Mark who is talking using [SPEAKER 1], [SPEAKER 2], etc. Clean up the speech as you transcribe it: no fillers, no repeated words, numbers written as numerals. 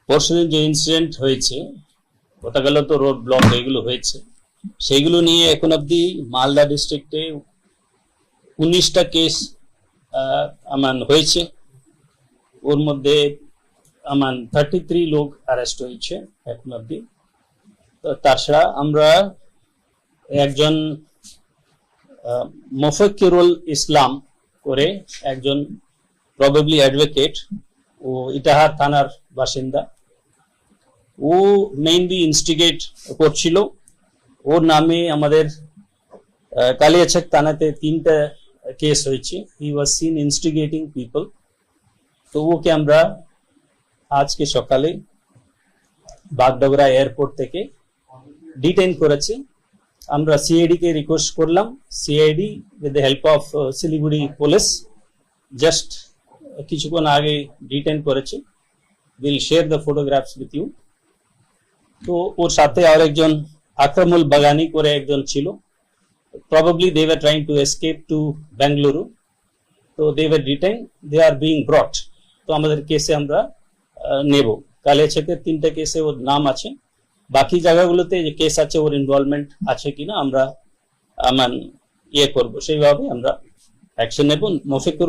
[SPEAKER 1] পরশুদিন যে ইনসিডেন্ট হয়েছে, গতকাল তো রোড ব্লক এগুলো হয়েছে, সেইগুলো নিয়ে এখন অব্দি মালদা ডিস্ট্রিক্টে 19টা কেস হয়েছে। ওর মধ্যে 33 লোক অ্যারেস্ট হয়েছে এখন অব্দি। তো তাছাড়া আমরা একজন মোফাক্কিরুল ইসলাম করে একজন প্রবাবলি অ্যাডভোকেট, ও ইটাহার থানার বাসিন্দা, ও মেইনলি ইনস্টিগেট করছিল। ওর নামে আমাদের কালিয়াচক থানাতে 3টা কেস হয়েছে। হি ওয়াজ সিন ইনস্টিগেটিং পিপল। তো ওকে আমরা আজকে সকালে বাগডোগরা এয়ারপোর্ট থেকে ডিটেইন করেছি। আমরা সিআইডি কে রিকোয়েস্ট করলাম। CID with the help of Siliguri police just কিছুক্ষণ আগে ডিটেইন করেছে। Will share the photographs with you. তো ওর সাথে আর একজন আকরামুল বাগানি করে একজন ছিল। Probably they were trying to escape to Bengaluru. তো they were detain, they are being brought. তো আমাদের কেসে আমরা নেব। কালিয়াচকের 3টা কেসে ওর নাম আছে। বাকি জায়গাগুলোতে যে কেস আছে ওর ইনভলভমেন্ট আছে কিনা আমরা করবো, সেইভাবে আমরা অ্যাকশন নেব। মফিকুর